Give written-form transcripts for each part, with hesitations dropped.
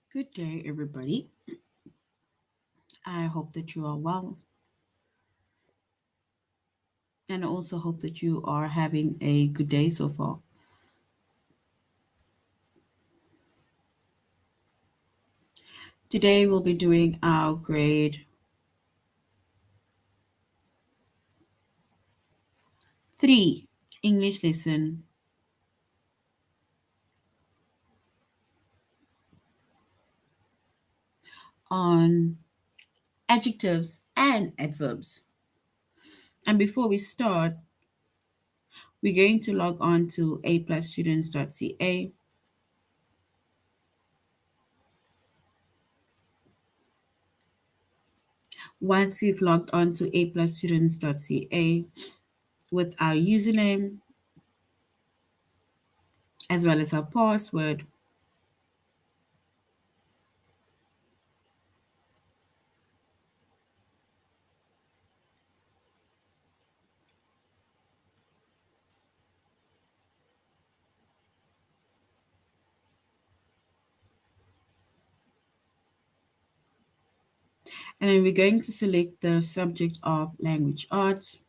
Good day, everybody. I hope that you are well, and I also hope that you are having a good day so far. Today, we'll be doing our grade 3 English lesson on adjectives and adverbs. And before we start, we're going to log on to aplusstudents.ca. Once we've logged on to aplusstudents.ca with our username as well as our password, and then we're going to select the subject of language arts.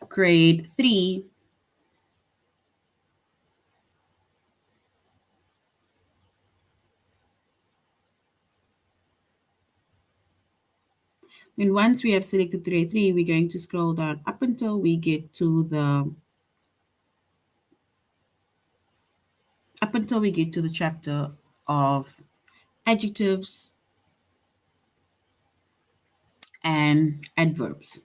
Grade 3. And once we have selected grade 3, we're going to scroll down up until we get to the chapter of adjectives and adverbs.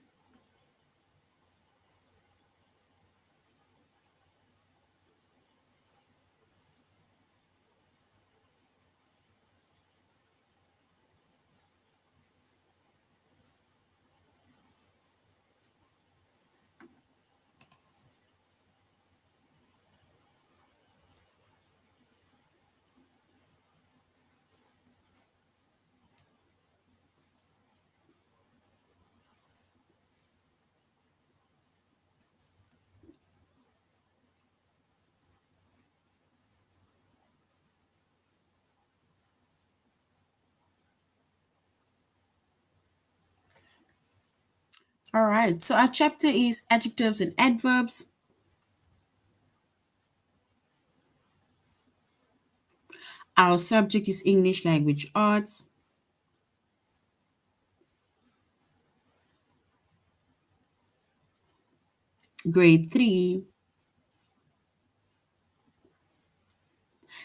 All right, so our chapter is adjectives and adverbs. Our subject is English language arts. Grade 3.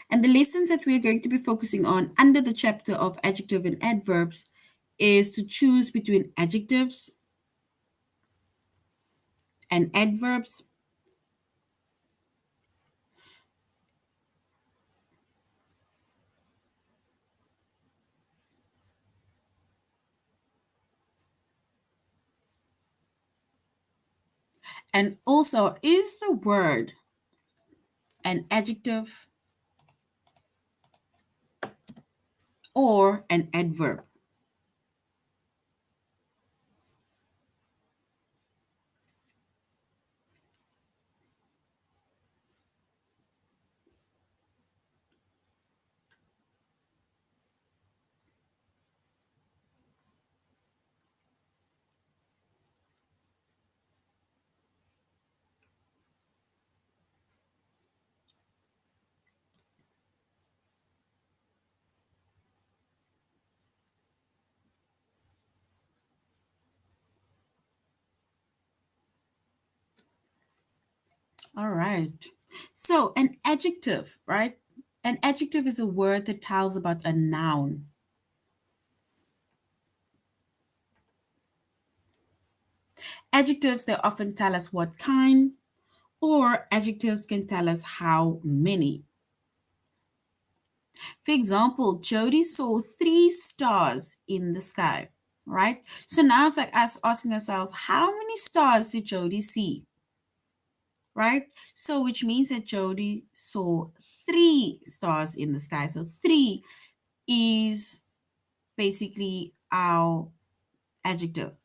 And the lessons that we are going to be focusing on under the chapter of adjective and adverbs is to choose between adjectives and adverbs, and also is the word an adjective or an adverb. All right. So, an adjective, right? An adjective is a word that tells about a noun. Adjectives, they often tell us what kind, or adjectives can tell us how many. For example, Jody saw 3 stars in the sky, right? So now it's like us asking ourselves, how many stars did Jody see? Right? So which means that Jody saw 3 stars in the sky. So 3 is basically our adjective.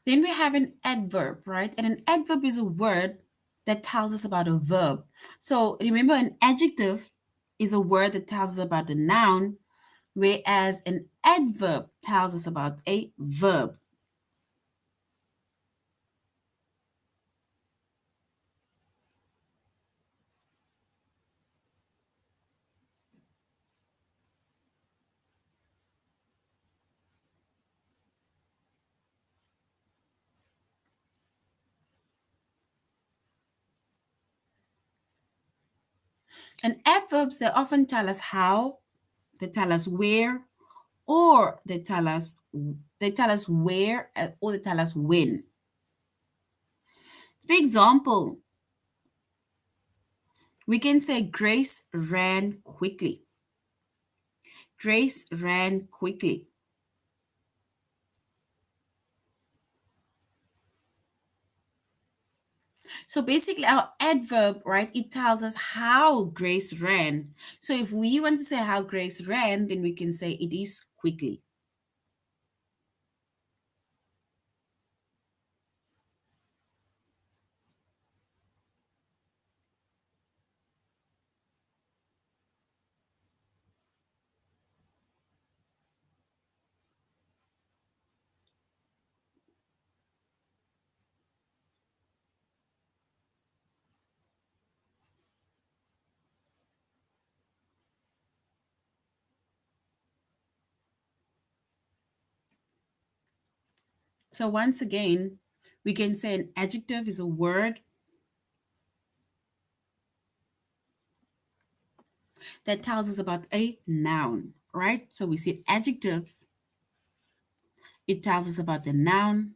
Then we have an adverb, right? And an adverb is a word that tells us about a verb. So remember, an adjective is a word that tells us about a noun, whereas an adverb tells us about a verb. And adverbs, they often tell us how, they tell us where, or they tell us where or they tell us when. For example, we can say Grace ran quickly. Grace ran quickly. So basically, our adverb, right, it tells us how Grace ran. So if we want to say how Grace ran, then we can say it is quickly. So once again, we can say an adjective is a word that tells us about a noun, right? So we see adjectives, it tells us about the noun.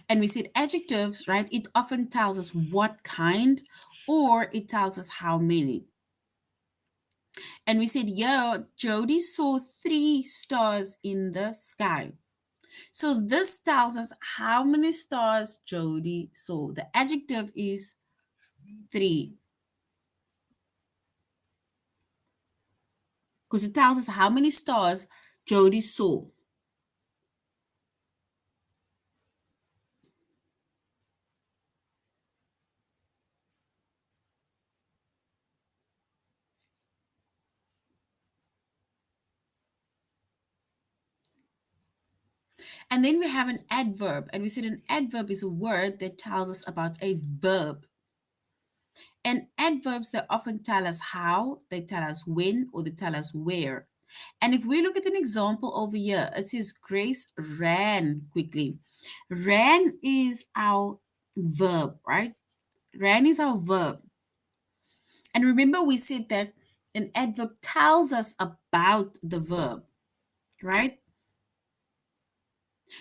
And we said adjectives, right? It often tells us what kind or it tells us how many. And we said, yeah, Jody saw 3 stars in the sky. So this tells us how many stars Jody saw. The adjective is 3 because it tells us how many stars Jody saw. And then we have an adverb, and we said an adverb is a word that tells us about a verb. And adverbs, they often tell us how, they tell us when, or they tell us where. And if we look at an example over here, it says Grace ran quickly. Ran is our verb, right? Ran is our verb. And remember, we said that an adverb tells us about the verb, right?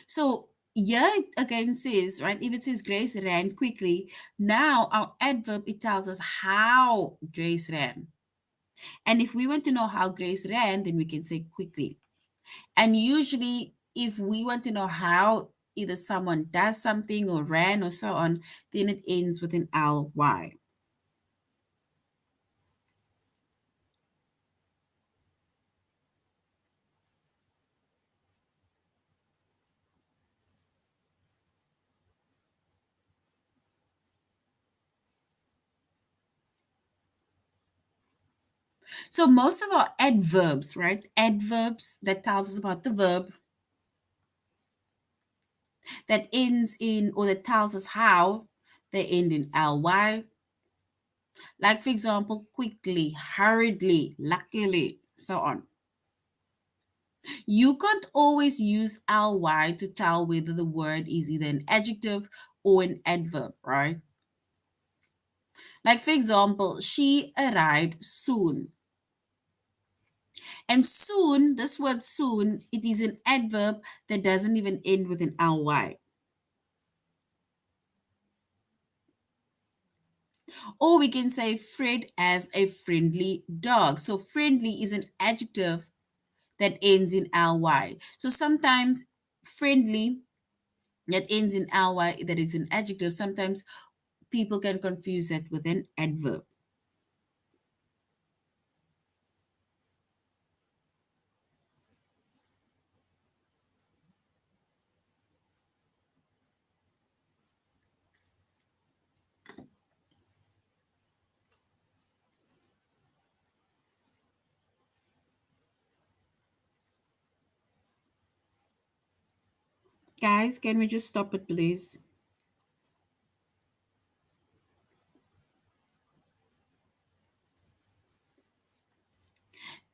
So here it again says, right, if it says Grace ran quickly, now our adverb, it tells us how Grace ran. And if we want to know how Grace ran, then we can say quickly. And usually, if we want to know how either someone does something or ran or so on, then it ends with an ly. So most of our adverbs, right? Adverbs that tells us about the verb, that ends in or that tells us how, they end in ly. Like for example, quickly, hurriedly, luckily, so on. You can't always use ly to tell whether the word is either an adjective or an adverb, right? Like for example, she arrived soon. And soon, this word soon, it is an adverb that doesn't even end with an ly. Or we can say Fred as a friendly dog. So friendly is an adjective that ends in ly. So sometimes friendly that ends in ly, that is an adjective. Sometimes people can confuse that with an adverb. Guys, can we just stop it, please?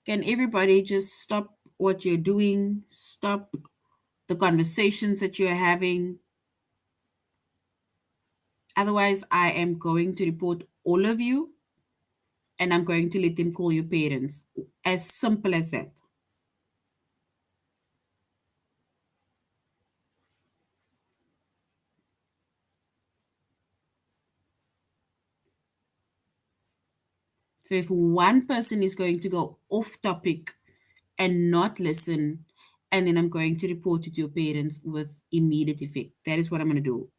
Can everybody just stop what you're doing? Stop the conversations that you're having. Otherwise, I am going to report all of you and I'm going to let them call your parents. As simple as that. So if one person is going to go off topic and not listen, and then I'm going to report it to your parents with immediate effect. That is what I'm going to do.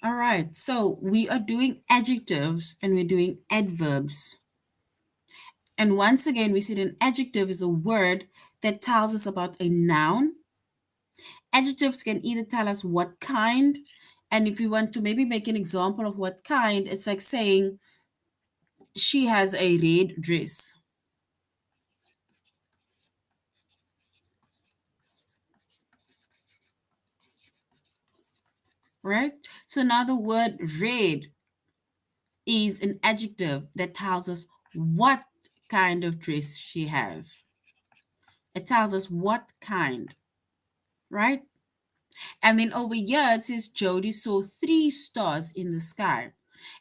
All right. So we are doing adjectives and we're doing adverbs. And once again, we said an adjective is a word that tells us about a noun. Adjectives can either tell us what kind, and if we want to maybe make an example of what kind, it's like saying she has a red dress, right? So now the word red is an adjective that tells us what kind of dress she has. It tells us what kind, right? And then over here it says Jody saw 3 stars in the sky.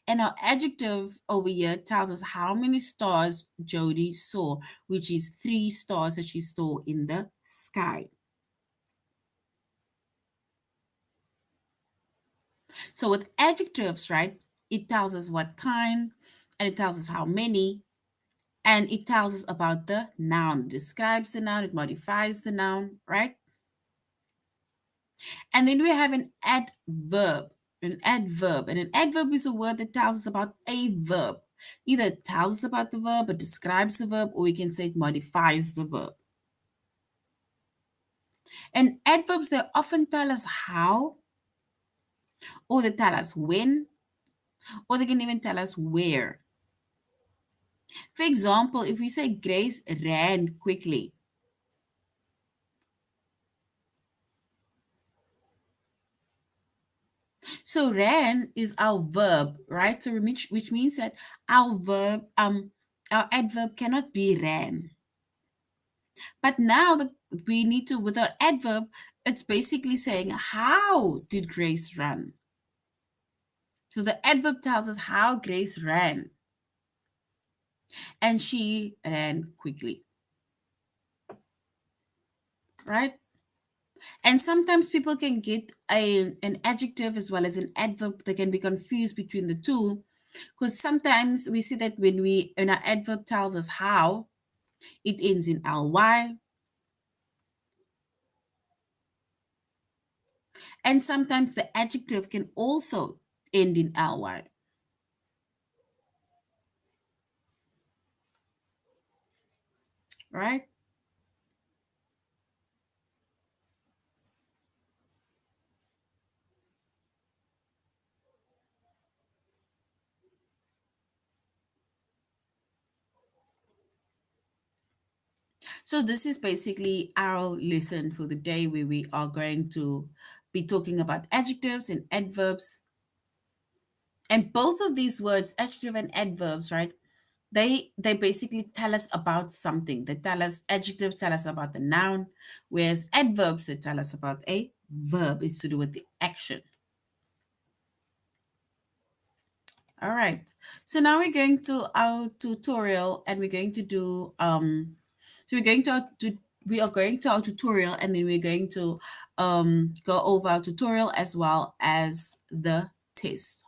And our adjective over here tells us how many stars Jody saw, which is 3 stars that she saw in the sky. So with adjectives, right, it tells us what kind, and it tells us how many, and it tells us about the noun. It describes the noun, it modifies the noun, right? And then we have an adverb. An adverb. And an adverb is a word that tells us about a verb. Either it tells us about the verb, it describes the verb, or we can say it modifies the verb. And adverbs, they often tell us how, or they tell us when, or they can even tell us where. For example, if we say Grace ran quickly, so ran is our verb, right? So which means that our adverb cannot be ran. But now we need to, with our adverb, it's basically saying how did Grace run? So the adverb tells us how Grace ran, and she ran quickly, right? And sometimes people can get an adjective as well as an adverb. They can be confused between the two because sometimes we see that when our adverb tells us how, it ends in ly, and sometimes the adjective can also end in ly, right? So this is basically our lesson for the day where we are going to be talking about adjectives and adverbs. And both of these words, adjective and adverbs, right? They basically tell us about something. They tell us adjectives tell us about the noun, whereas adverbs they tell us about a verb. It's to do with the action. All right. So now we're going to our tutorial and we're going to do so we're going to we are going to our tutorial and then we're going to go over our tutorial as well as the test.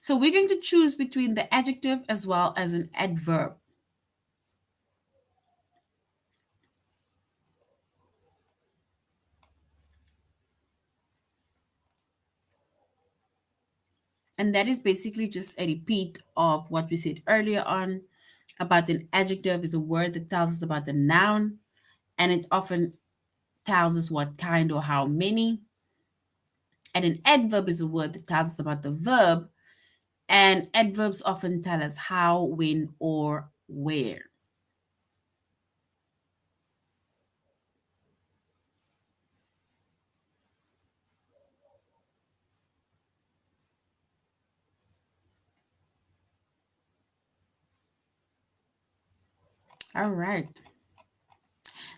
So we're going to choose between the adjective as well as an adverb. And that is basically just a repeat of what we said earlier on about an adjective is a word that tells us about the noun and it often tells us what kind or how many. And an adverb is a word that tells us about the verb. And adverbs often tell us how, when, or where. All right.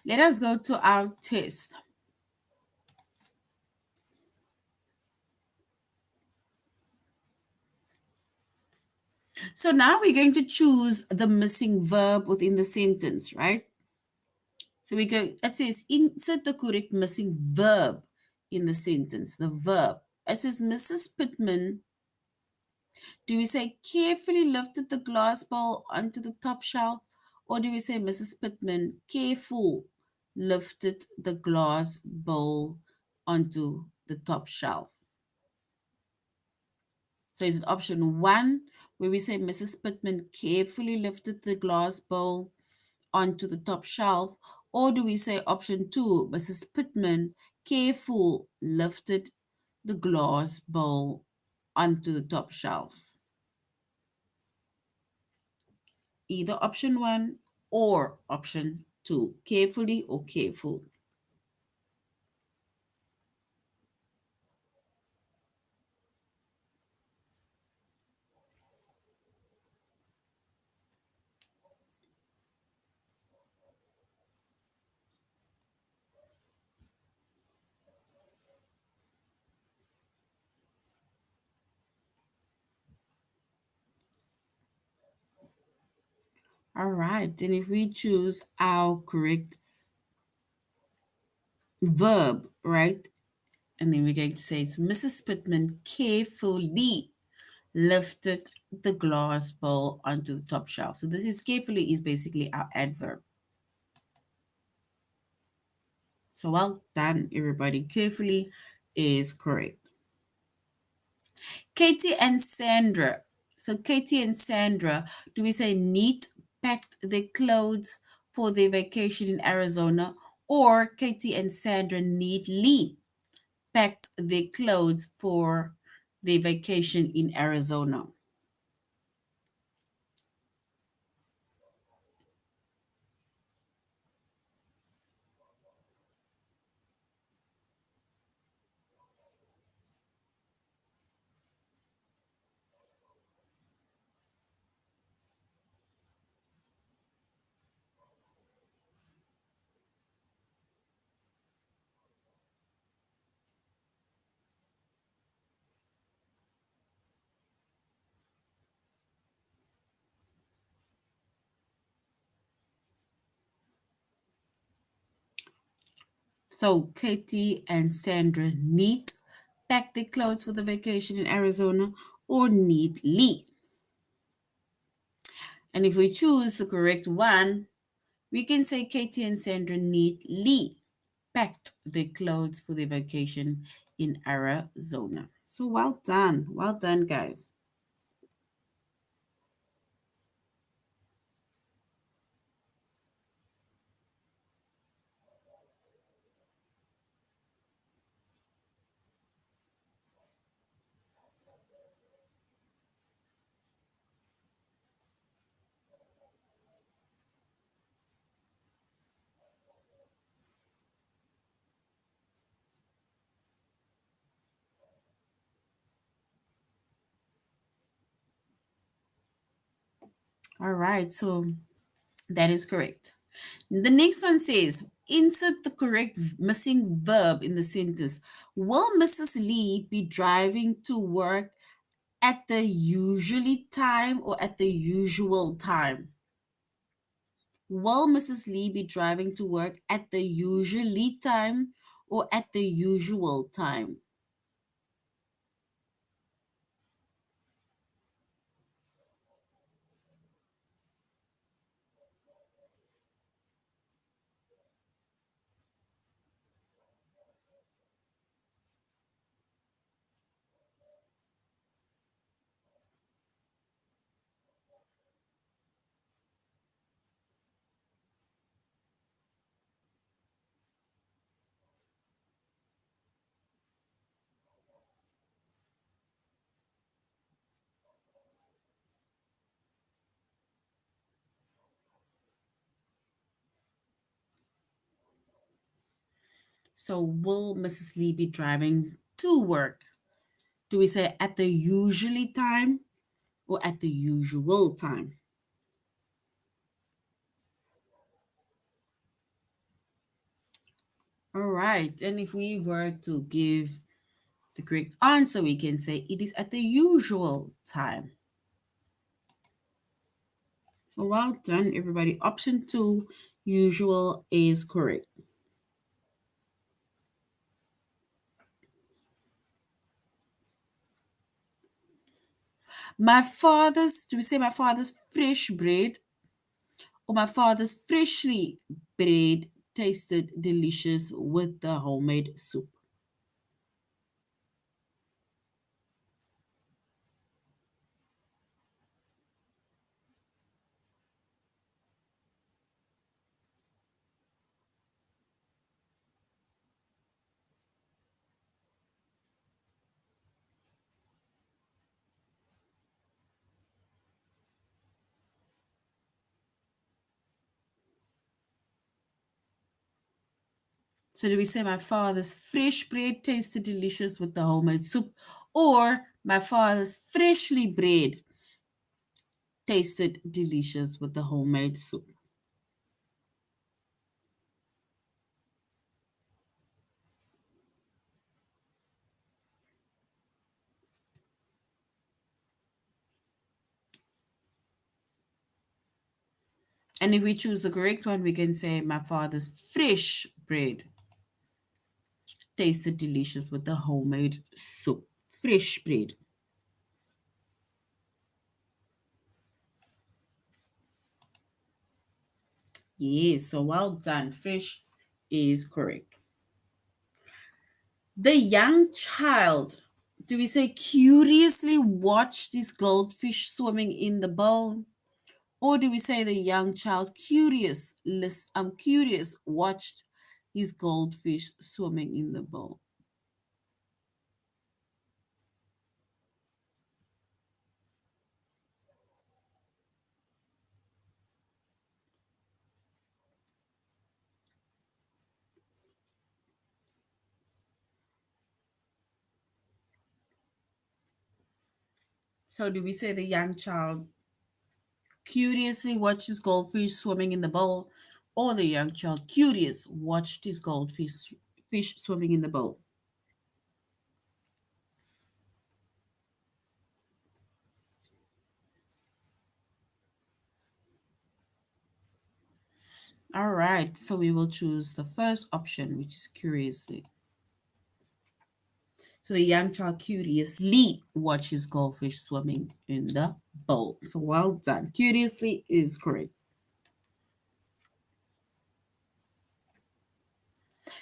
Let us go to our test. So now we're going to choose the missing verb within the sentence, right? So we go, it says insert the correct missing verb in the sentence, the verb. It says Mrs. Pittman, do we say carefully lifted the glass bowl onto the top shelf? Or do we say Mrs. Pittman careful lifted the glass bowl onto the top shelf? So is it option one, where we say Mrs. Pittman carefully lifted the glass bowl onto the top shelf? Or do we say option two, Mrs. Pittman careful lifted the glass bowl onto the top shelf? Either option one or option two, carefully or careful. All right, then if we choose our correct verb, right? And then we're going to say it's Mrs. Pittman carefully lifted the glass bowl onto the top shelf. So this is carefully is basically our adverb. So well done, everybody. Carefully is correct. Katie and Sandra. So Katie and Sandra, do we say neat packed their clothes for their vacation in Arizona, or Katie and Sandra neatly packed their clothes for their vacation in Arizona? So Katie and Sandra neat packed their clothes for the vacation in Arizona, or neatly. And if we choose the correct one, we can say Katie and Sandra neatly packed their clothes for their vacation in Arizona. So well done. Well done, guys. All right. So that is correct. The next one says, insert the correct missing verb in the sentence. Will Mrs. Lee be driving to work at the usually time or at the usual time? Will Mrs. Lee be driving to work at the usually time or at the usual time? So, will Mrs. Lee be driving to work? Do we say at the usually time or at the usual time? All right. And if we were to give the correct answer, we can say it is at the usual time. So well done, everybody. Option two, usual, is correct. My father's, do we say my father's fresh bread or my father's freshly bread tasted delicious with the homemade soup? So do we say my father's fresh bread tasted delicious with the homemade soup or my father's freshly bread tasted delicious with the homemade soup? And if we choose the correct one, we can say my father's fresh bread tasted delicious with the homemade soup. Fresh bread. Yes, so well done. Fresh is correct. The young child, do we say curiously watched this goldfish swimming in the bowl? Or do we say the young child curious watched his goldfish swimming in the bowl? So do we say the young child curiously watched his goldfish swimming in the bowl, or the young child curious watched his goldfish swimming in the bowl? All right, so we will choose the first option, which is curiously. So the young child curiously watches goldfish swimming in the bowl. So well done. Curiously is correct.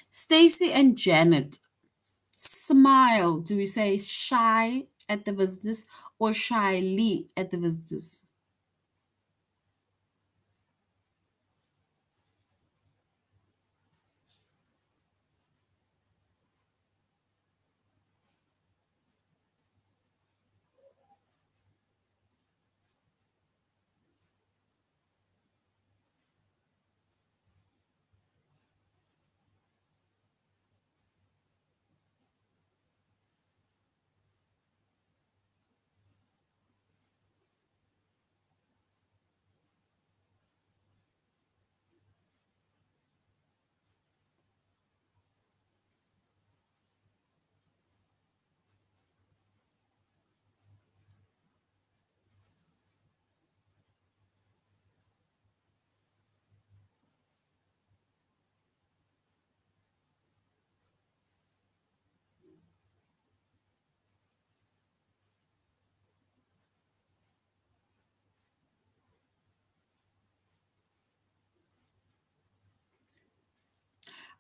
Stacy and Janet smile. Do we say shy at the visitors or shyly at the visitors?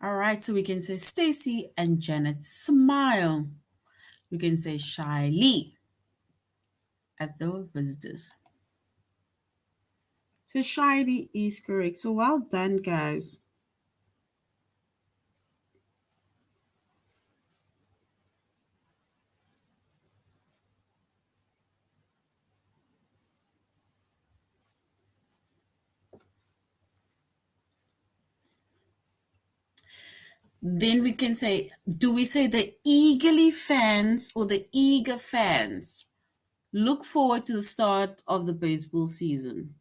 All right, so we can say Stacy and Janet smile. We can say shyly at those visitors. So shyly is correct. So well done, guys. Then we can say, do we say the eagerly fans or the eager fans look forward to the start of the baseball season?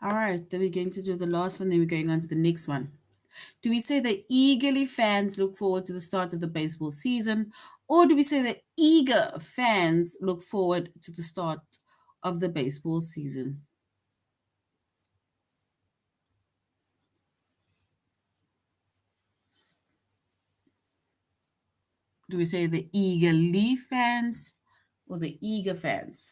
All right, then we're going to do the last one, then we're going on to the next one. Do we say that eagerly fans look forward to the start of the baseball season, or do we say that eager fans look forward to the start of the baseball season? Do we say the eagerly fans or the eager fans?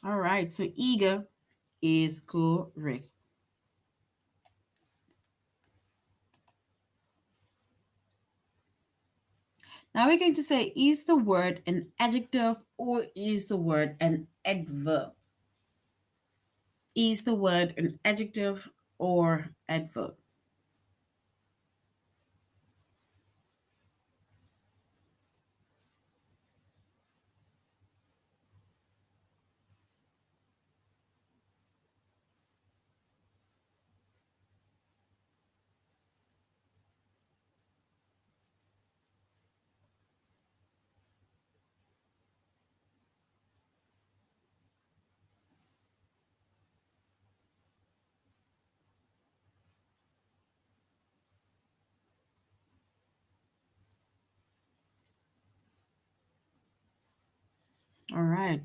All right, so eager is correct. Now we're going to say, is the word an adjective or is the word an adverb? Is the word an adjective or adverb? All right.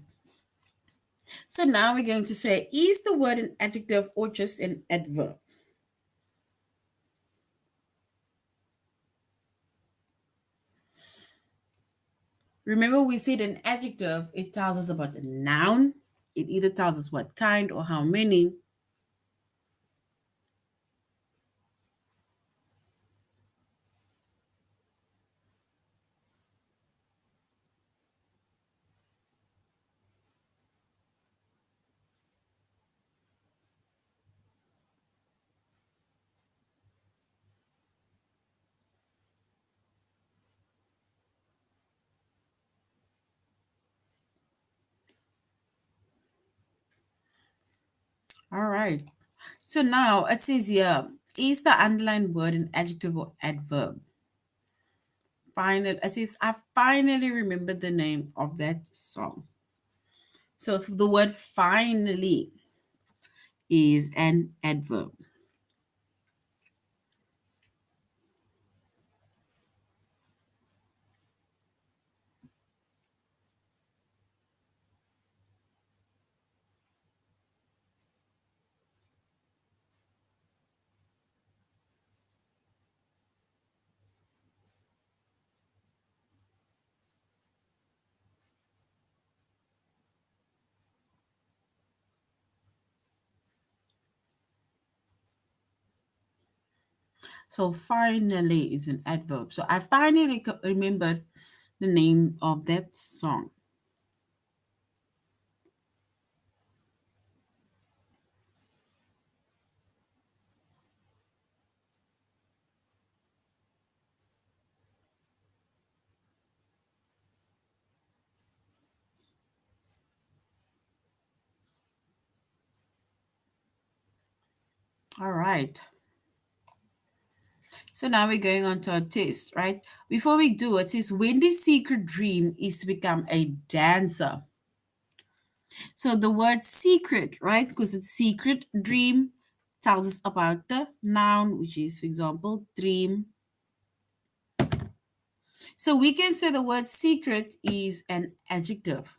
So now we're going to say, is the word an adjective or just an adverb? Remember, we said an adjective, it tells us about the noun. It either tells us what kind or how many. All right. So now it says here, is the underlined word an adjective or adverb? Finally, it says, I finally remembered the name of that song. So the word finally is an adverb. So finally is an adverb. So I finally remembered the name of that song. All right. So now we're going on to our test, right? Before we do, it says Wendy's secret dream is to become a dancer. So the word secret, right? Because it's secret dream tells us about the noun, which is, for example, dream. So we can say the word secret is an adjective.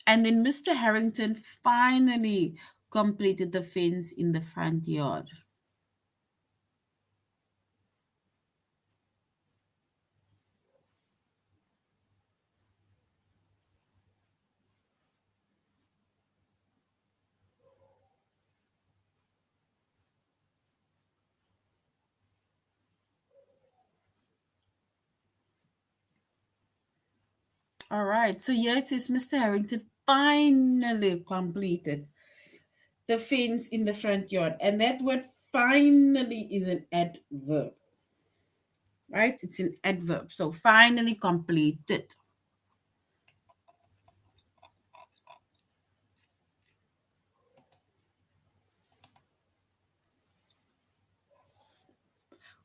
And then Mr. Harrington finally completed the fence in the front yard. All right, so here it says Mr. Harrington finally completed the fence in the front yard. And that word finally is an adverb, right? It's an adverb. So finally completed.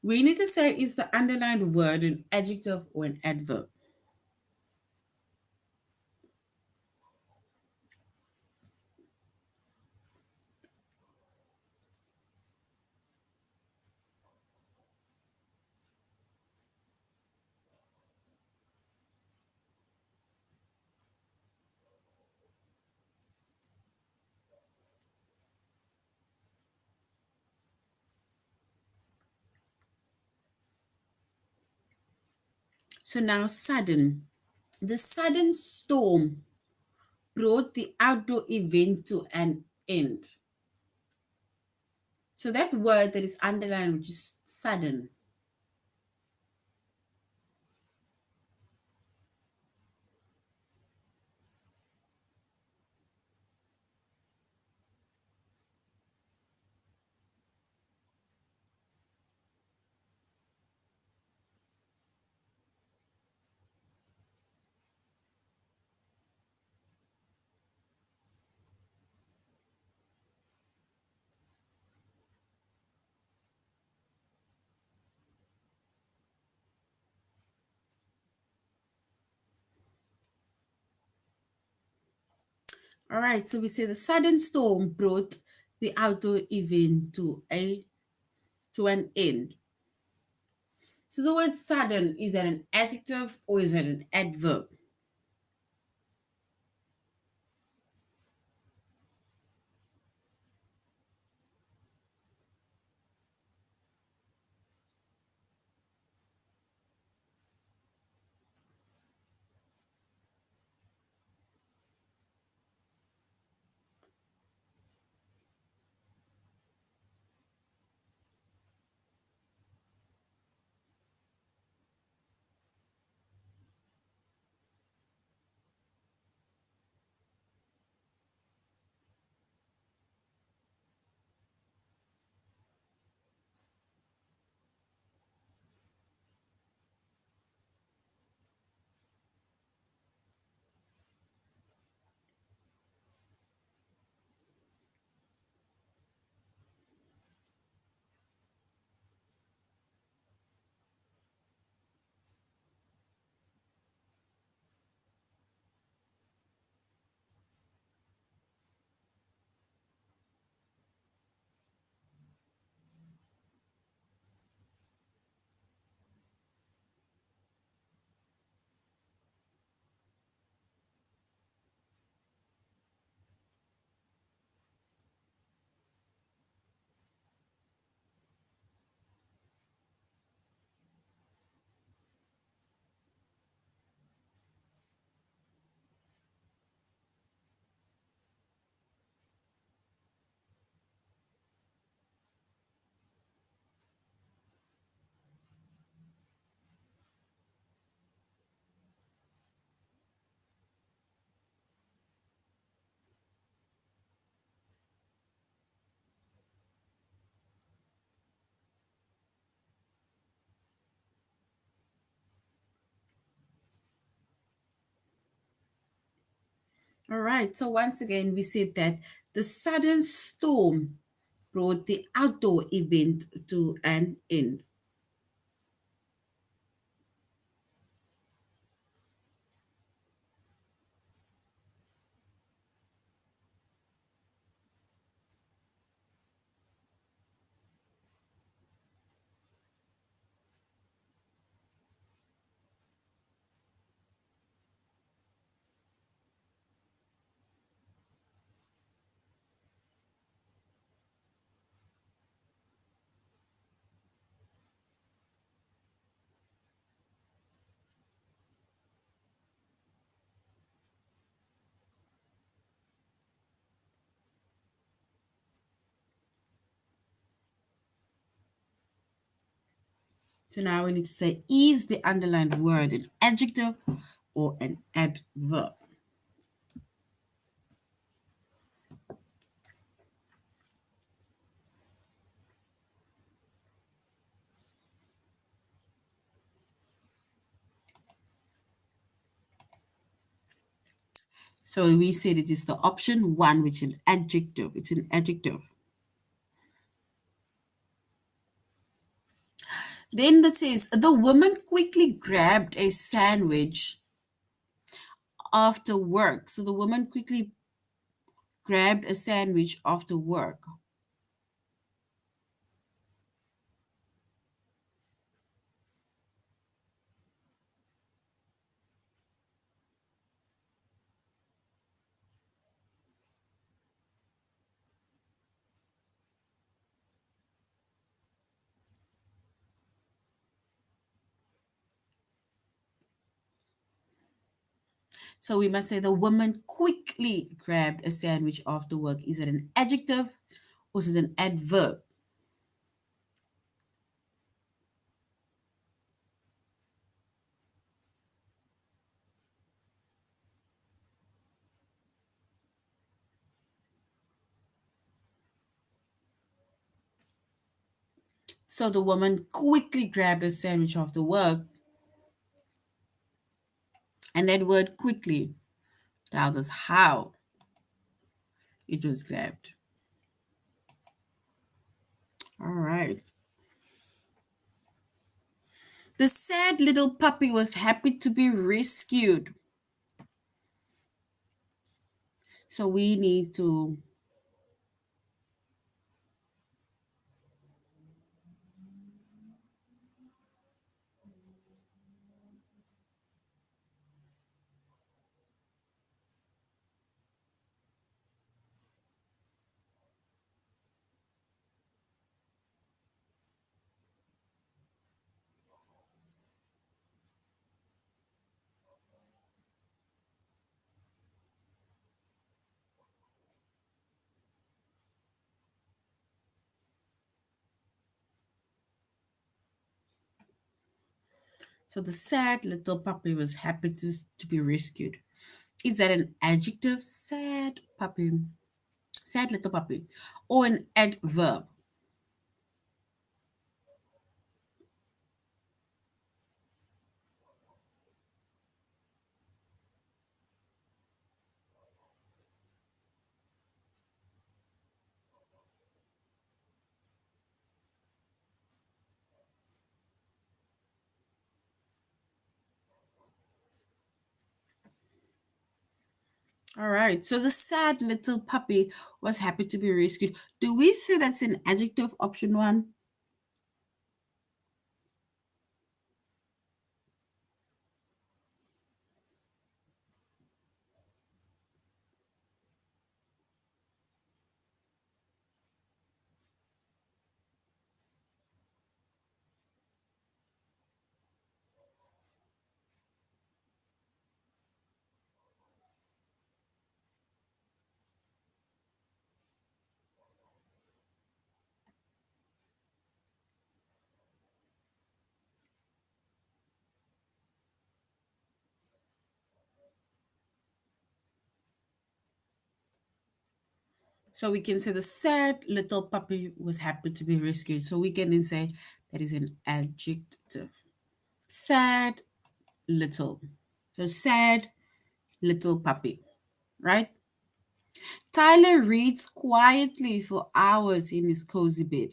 We need to say is the underlined word an adjective or an adverb. So now sudden. The sudden storm brought the outdoor event to an end. So that word that is underlined, which is sudden. All right, so we say the sudden storm brought the outdoor event to an end. So the word sudden, is that an adjective or is that an adverb? All right. So once again, we said that the sudden storm brought the outdoor event to an end. So now we need to say, is the underlined word an adjective or an adverb? So we said it is the option one, which is an adjective. It's an adjective. Then that says, the woman quickly grabbed a sandwich after work. So the woman quickly grabbed a sandwich after work. So we must say the woman quickly grabbed a sandwich after work. Is it an adjective or is it an adverb? So the woman quickly grabbed a sandwich after work. And that word quickly tells us how it was grabbed. All right. The sad little puppy was happy to be rescued. So we need to, so the sad little puppy was happy to be rescued. Is that an adjective, sad puppy, sad little puppy, or an adverb? All right, so the sad little puppy was happy to be rescued. Do we say that's an adjective, option one? So we can say the sad little puppy was happy to be rescued. So we can then say that is an adjective. Sad little. So sad little puppy, right? Tyler reads quietly for hours in his cozy bed.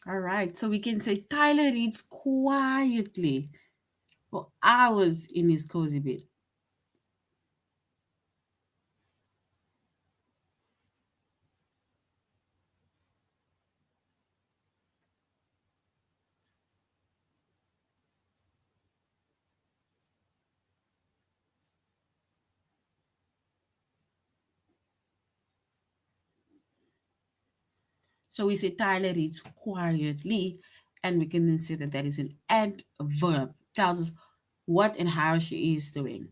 All right, so we can say Tyler reads quietly for hours in his cozy bed. So we say Tyler reads quietly, and we can then say that that is an adverb. Tells us what and how she is doing.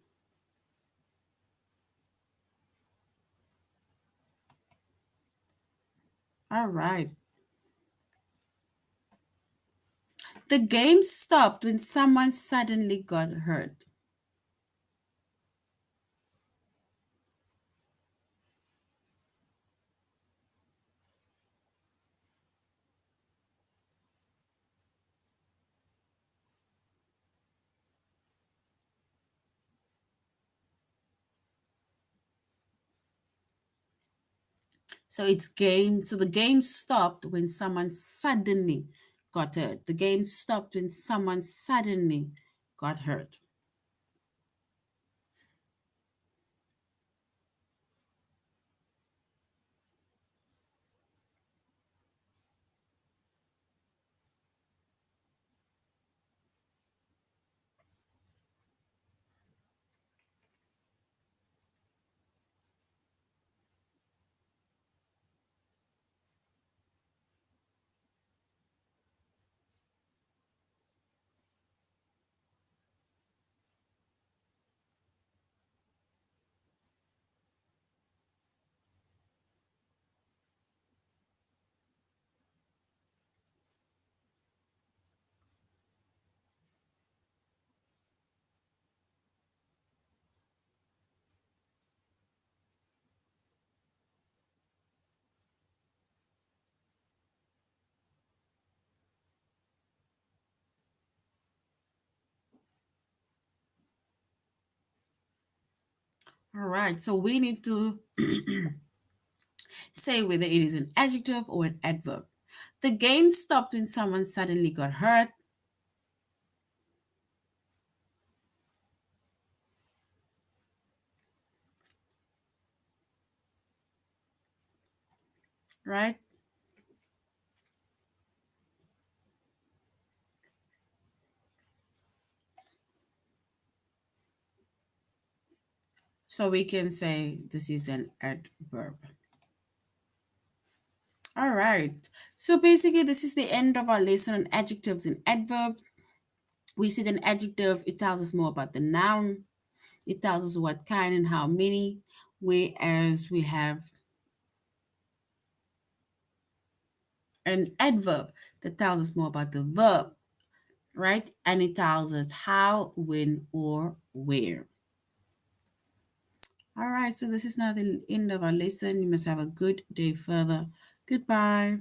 All right. The game stopped when someone suddenly got hurt. So the game stopped when someone suddenly got hurt. The game stopped when someone suddenly got hurt. All right, so we need to say whether it is an adjective or an adverb. The game stopped when someone suddenly got hurt, right? So we can say this is an adverb. All right. So basically, this is the end of our lesson on adjectives and adverbs. We see that an adjective, it tells us more about the noun, it tells us what kind and how many, whereas we have an adverb that tells us more about the verb, right? And it tells us how, when, or where. All right, so this is now the end of our lesson. You must have a good day further. Goodbye.